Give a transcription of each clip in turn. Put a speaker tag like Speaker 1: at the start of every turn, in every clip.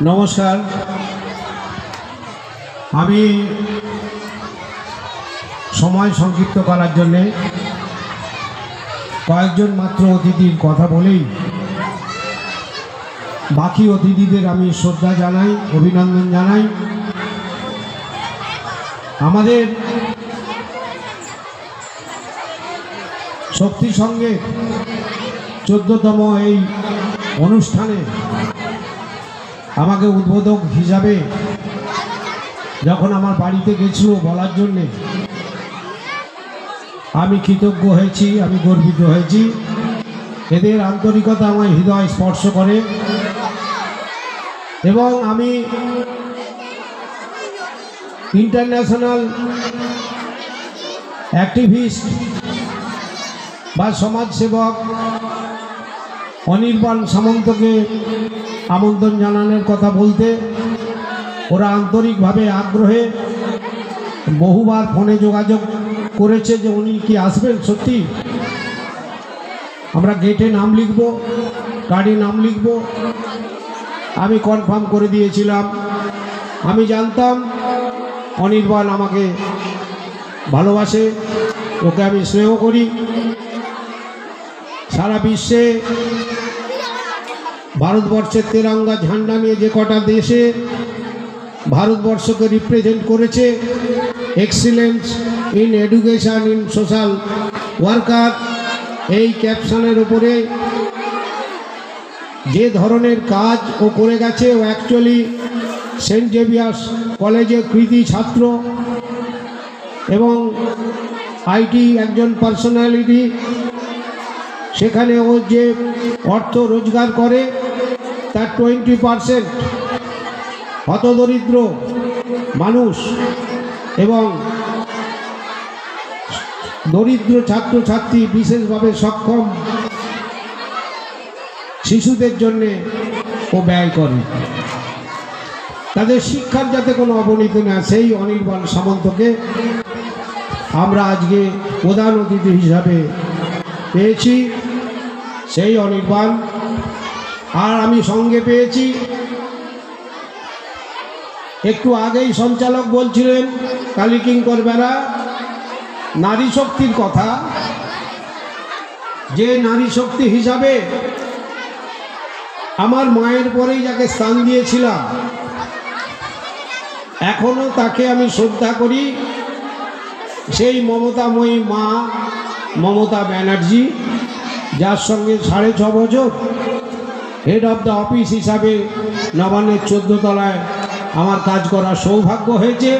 Speaker 1: নমস্কার। আমি সময় সংক্ষিপ্ত করার জন্যে কয়েকজন মাত্র অতিথির কথা বলেই বাকি অতিথিদের আমি শ্রদ্ধা জানাই, অভিনন্দন জানাই। আমাদের শক্তি সঙ্গে 14তম এই অনুষ্ঠানে আমাকে উদ্বোধক হিসাবে যখন আমার বাড়িতে গেছিল বলার জন্যে আমি কৃতজ্ঞ হয়েছি, আমি গর্বিত হয়েছি। এদের আন্তরিকতা আমার হৃদয় স্পর্শ করে এবং আমি ইন্টারন্যাশনাল অ্যাক্টিভিস্ট বা সমাজসেবক অনির্বাণ সামন্তকে আমন্ত্রণ জানানোর কথা বলতে ওরা আন্তরিকভাবে আগ্রহে বহুবার ফোনে যোগাযোগ করেছে যে উনি কি আসবেন। সত্যি আমরা গেটে নাম লিখব, গাড়ি নাম লিখব, আমি কনফার্ম করে দিয়েছিলাম। আমি জানতাম অনির্বাণ আমাকে ভালোবাসে, ওকে আমি স্নেহ করি। সারা বিশ্বে ভারতবর্ষের তেরঙ্গা ঝান্ডা নিয়ে যে কটা দেশে ভারতবর্ষকে রিপ্রেজেন্ট করেছে, excellence in education in social worker, এই ক্যাপশনের উপরে যে ধরনের কাজ ও করে গেছে, ও অ্যাকচুয়ালি সেন্ট জেভিয়ার্স কলেজের কৃতি ছাত্র এবং আইটি একজন পার্সোনালিটি। সেখানে ও যে অর্থ রোজগার করে তার 20% হতদরিদ্র মানুষ এবং দরিদ্র ছাত্রছাত্রী, বিশেষভাবে সক্ষম শিশুদের জন্যে ও ব্যয় করে, তাদের শিক্ষার যাতে কোনো অবনতি না, সেই অনির্বাণ সামন্তকে আমরা আজকে প্রধান অতিথি হিসাবে পেয়েছি। সেই অনির্বাণ আর আমি সঙ্গে পেয়েছি, একটু আগেই সঞ্চালক বলছিলেন কালীকিঙ্কর বেরা নারী শক্তির কথা, যে নারী শক্তি হিসাবে আমার মায়ের পরেই যাকে স্থান দিয়েছিলাম, এখনো তাকে আমি শ্রদ্ধা করি, সেই মমতাময়ী মা মমতা ব্যানার্জি, যার সঙ্গে 6.5 বছর হেড অফ দ্য অফিস হিসাবে নবান্নের 14 তলায় আমার কাজ করার সৌভাগ্য হয়েছে।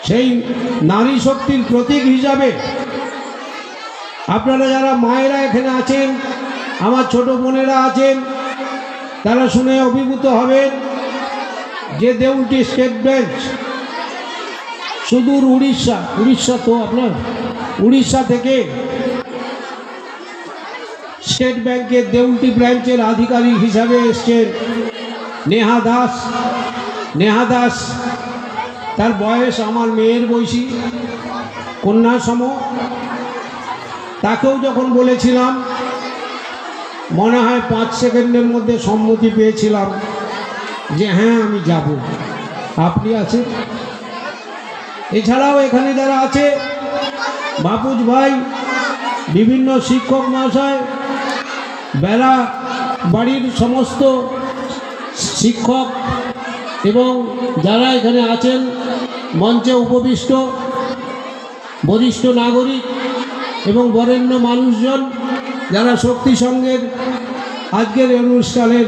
Speaker 1: সেই নারী শক্তির প্রতীক হিসাবে আপনারা যারা মায়েরা এখানে আছেন, আমার ছোট বোনেরা আছেন, তারা শুনে অভিভূত হবেন যে দেউলটি স্টেট ব্রাঞ্চ সুদূর উড়িষ্যা তো আপনার উড়িষ্যা থেকে স্টেট ব্যাংকের দেউলটি ব্রাঞ্চের আধিকারিক হিসাবে এসছেন নেহা দাস। তার বয়স আমার মেয়ের বয়সী, কন্যা সম। তাকেও যখন বলেছিলাম, মনে হয় 5 সেকেন্ডের মধ্যে সম্মতি পেয়েছিলাম যে হ্যাঁ আমি যাব। আপনি আছেন, এছাড়াও এখানে যারা আছে, মাহফুজ ভাই, বিভিন্ন শিক্ষক মহাশয়, বেলা বাড়ির সমস্ত শিক্ষক এবং যারা এখানে আছেন মঞ্চে উপবিষ্ট বরিষ্ঠ নাগরিক এবং বরেণ্য মানুষজন, যারা শক্তি সংঘের আজকের অনুষ্ঠানের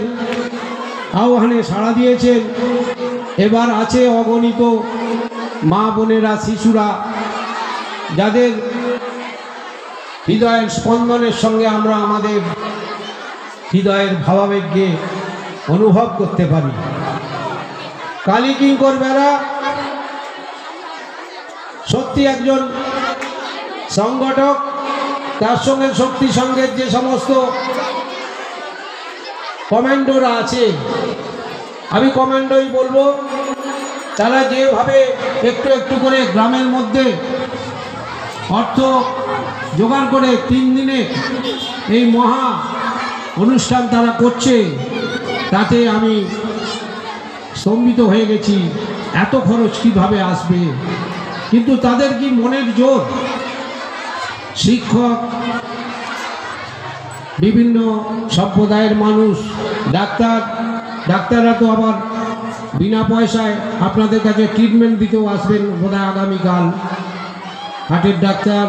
Speaker 1: আহ্বানে সাড়া দিয়েছেন। এবার আছে অগণিত মা বোনেরা, শিশুরা, যাদের হৃদয়ের স্পন্দনের সঙ্গে আমরা আমাদের হৃদয়ের ভাবাবেগকে অনুভব করতে পারি। কালীকিঙ্কর বেরা সত্যি একজন সংগঠক, তার সঙ্গে শক্তি সংঘের যে সমস্ত কমান্ডোরা আছে, আমি কমান্ডোই বলবো, তারা যেভাবে একটু একটু করে গ্রামের মধ্যে অর্থ জোগাড় করে 3 দিনে এই মহা অনুষ্ঠান তারা করছে, তাতে আমি স্তম্ভিত হয়ে গেছি, এত খরচ কিভাবে আসবে। কিন্তু তাদের কি মনের জোর, শিক্ষক, বিভিন্ন সম্প্রদায়ের মানুষ, ডাক্তাররা তো আবার বিনা পয়সায় আপনাদের কাছে ট্রিটমেন্ট দিতেও আসবেন বোধহয় আগামীকাল। হার্টের ডাক্তার,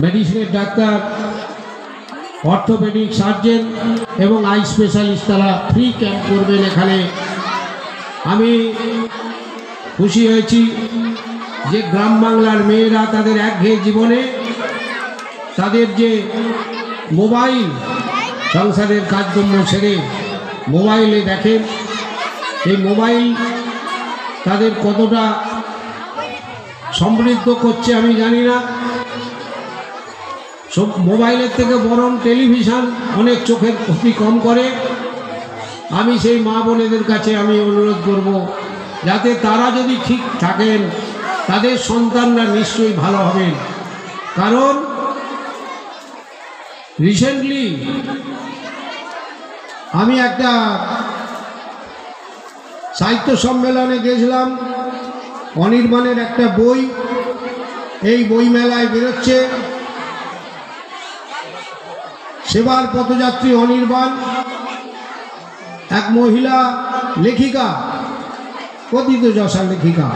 Speaker 1: মেডিসিনের ডাক্তার, অর্থোপেডিক সার্জন এবং আই স্পেশালিস্ট তারা ফ্রি ক্যাম্প করবেন এখানে। আমি খুশি হয়েছি যে গ্রাম বাংলার মেয়েরা তাদের একঘেয়ে জীবনে তাদের যে মোবাইল, সংসারের কাজকর্ম ছেড়ে মোবাইলে দেখেন, এই মোবাইল তাদের কতটা সমৃদ্ধ করছে আমি জানি না। সব মোবাইলের থেকে বরং টেলিভিশন অনেক চোখের ক্ষতি কম করে। আমি সেই মা বোনেদের কাছে আমি অনুরোধ করব, যাতে তারা যদি ঠিক থাকেন তাদের সন্তানরা নিশ্চয়ই ভালো হবেন। কারণ রিসেন্টলি আমি একটা সাহিত্য সম্মেলনে গেছিলাম। অনির্বাণের একটা বই এই বই মেলায় বেরোচ্ছে, সেবার পথযাত্রী অনির্বাণ, এক মহিলা লেখিকা, কথিত যশা লেখিকা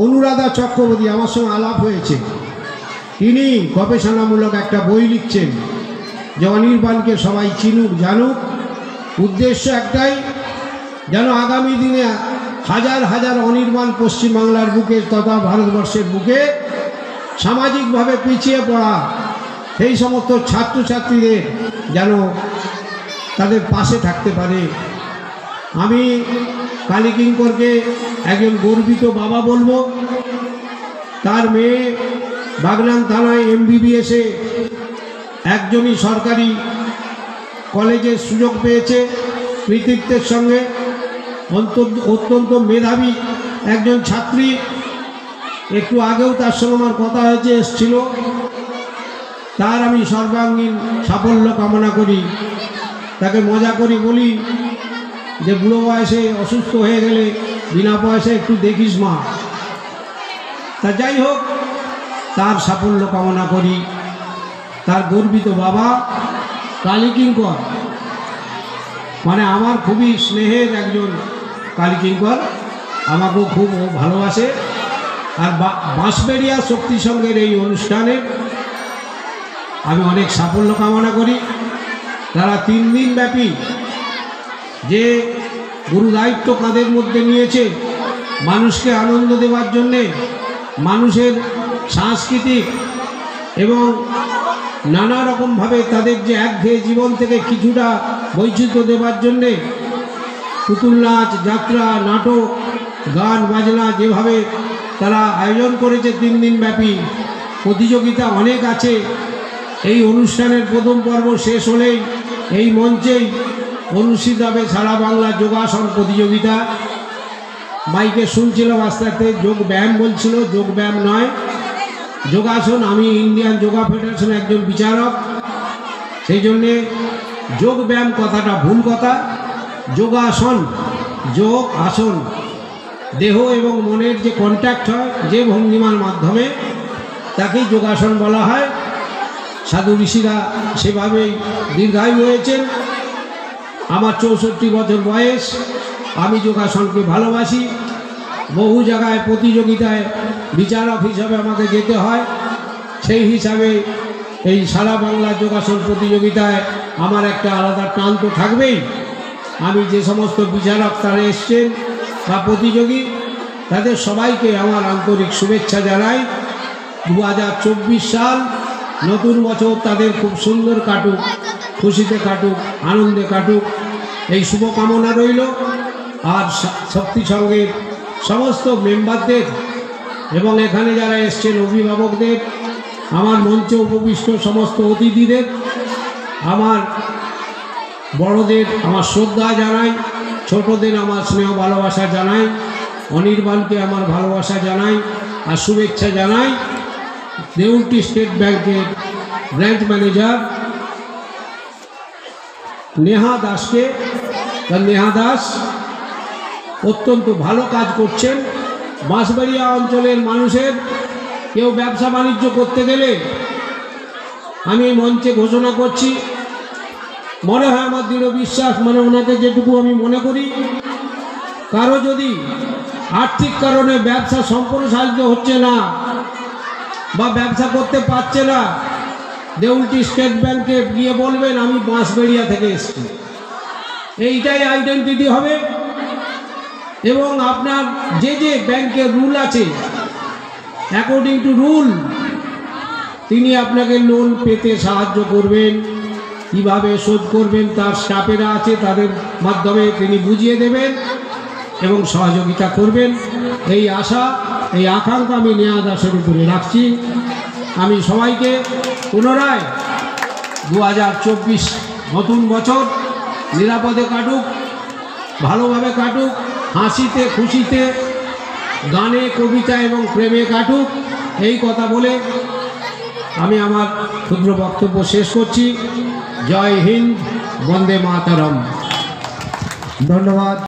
Speaker 1: অনুরাধা চক্রবর্তী, আমার সঙ্গে আলাপ হয়েছে। তিনি গবেষণামূলক একটা বই লিখছেন যে অনির্বাণকে সবাই চিনুক, জানুক। উদ্দেশ্য একটাই, যেন আগামী দিনে হাজার হাজার অনির্বাণ পশ্চিমবাংলার বুকে তথা ভারতবর্ষের বুকে সামাজিকভাবে পিছিয়ে পড়া সেই সমস্ত ছাত্রছাত্রীদের যেন তাদের পাশে থাকতে পারে। আমি কালী কিঙ্করকে একজন গর্বিত বাবা বলবো। তার মেয়ে বাগনান থানায় MBBS-এ একজনই সরকারি কলেজে সুযোগ পেয়েছে কৃতিত্বের সঙ্গে। অত্যন্ত মেধাবী একজন ছাত্রী। একটু আগেও তার সঙ্গে আমার কথা হয়েছে, এসছিল। তার আমি সর্বাঙ্গীন সাফল্য কামনা করি। তাকে মজা করি, বলি যে বুড়ো বয়সে অসুস্থ হয়ে গেলে বিনা পয়সায় একটু দেখিস মা। তা যাই হোক, তার সাফল্য কামনা করি। তার গর্বিত বাবা কালী কিঙ্কর, মানে আমার খুবই স্নেহের একজন কালী কিঙ্কর, আমাকেও খুব ভালোবাসে। আর বাঁশবেড়িয়া শক্তি সংঘের এই অনুষ্ঠানে আমি অনেক সাফল্য কামনা করি। তারা 3 দিন ব্যাপী যে গুরু দায়িত্ব কাঁধের মধ্যে নিয়েছে মানুষকে আনন্দ দেওয়ার জন্যে, মানুষের সাংস্কৃতিক এবং নানা রকমভাবে তাদের যে একঘেয়ে জীবন থেকে কিছুটা বৈচিত্র্য দেওয়ার জন্যে পুতুল নাচ, যাত্রা, নাটক, গান বাজনা যেভাবে তারা আয়োজন করেছে 3 দিন ব্যাপী, প্রতিযোগিতা অনেক আছে। এই অনুষ্ঠানের প্রথম পর্ব শেষ হলেই এই মঞ্চেই অনুষ্ঠিত হবে সারা বাংলা যোগাসন প্রতিযোগিতা। মাইকে শুনছিলাম আস্তে আস্তে যোগ ব্যায়াম বলছিল, যোগ ব্যায়াম নয়, যোগাসন। আমি ইন্ডিয়ান যোগা ফেডারেশনের একজন বিচারক, সেই জন্যে যোগ ব্যায়াম কথাটা ভুল কথা। যোগাসন, যোগ আসন, দেহ এবং মনের যে কন্ট্যাক্ট হয় যে ভঙ্গিমার মাধ্যমে, তাকেই যোগাসন বলা হয়। সাধু ঋষিরা সেভাবেই দীর্ঘায়ু হয়েছেন। আমার 64 বছর বয়স, আমি যোগাসনকে ভালোবাসি। বহু জায়গায় প্রতিযোগিতায় বিচারক হিসাবে আমাকে যেতে হয়, সেই হিসাবে এই সারা বাংলা যোগাসন প্রতিযোগিতায় আমার একটা আলাদা টান তো থাকবেই। আমি যে সমস্ত বিচারক তারা এসছেন বা প্রতিযোগী, তাদের সবাইকে আমার আন্তরিক শুভেচ্ছা জানাই। 2024 সাল নতুন বছর তাদের খুব সুন্দর কাটুক, খুশিতে কাটুক, আনন্দে কাটুক, এই শুভকামনা রইল। আর শক্তি সংঘের সমস্ত মেম্বারদের এবং এখানে যারা এসছেন অভিভাবকদের, আমার মঞ্চে উপবিষ্ট সমস্ত অতিথিদের, আমার বড়দের আমার শ্রদ্ধা জানাই, ছোটদের আমার স্নেহ ভালোবাসা জানাই, অনির্বাণকে আমার ভালোবাসা জানাই আর শুভেচ্ছা জানাই। দেউলটি স্টেট ব্যাংকের ব্রাঞ্চ ম্যানেজার নেহা দাসকে। নেহা দাস অত্যন্ত ভালো কাজ করছেন। বাঁশবাড়িয়া অঞ্চলের মানুষের কেউ ব্যবসা বাণিজ্য করতে গেলে আমি মঞ্চে ঘোষণা করছি, মনে হয় আমার দৃঢ় বিশ্বাস, মানে ওনাকে যেটুকু আমি মনে করি, কারো যদি আর্থিক কারণে ব্যবসা সম্প্রসারিত হচ্ছে না বা ব্যবসা করতে পারছে না, দেউলটি স্টেট ব্যাংকে গিয়ে বলবেন আমি বাঁশবেড়িয়া থেকে এসেছি, এইটাই আইডেন্টিটি হবে। এবং আপনার যে যে ব্যাংকের রুল আছে, অ্যাকর্ডিং টু রুল তিনি আপনাকে লোন পেতে সাহায্য করবেন। কিভাবে শোধ করবেন তার স্টাফেরা আছে, তাদের মাধ্যমে তিনি বুঝিয়ে দেবেন এবং সহযোগিতা করবেন। এই আশা, এই আকাঙ্ক্ষা আমি নেহা দাসের উপরে রাখছি। আমি সবাইকে পুনরায় 2024 নতুন বছর নিরাপদে কাটুক, ভালোভাবে কাটুক, হাসিতে খুশিতে, গানে কবিতা এবং প্রেমে কাটুক, এই কথা বলে আমি আমার ক্ষুদ্র বক্তব্য শেষ করছি। জয় হিন্দ, বন্দে মাতরম।
Speaker 2: ধন্যবাদ।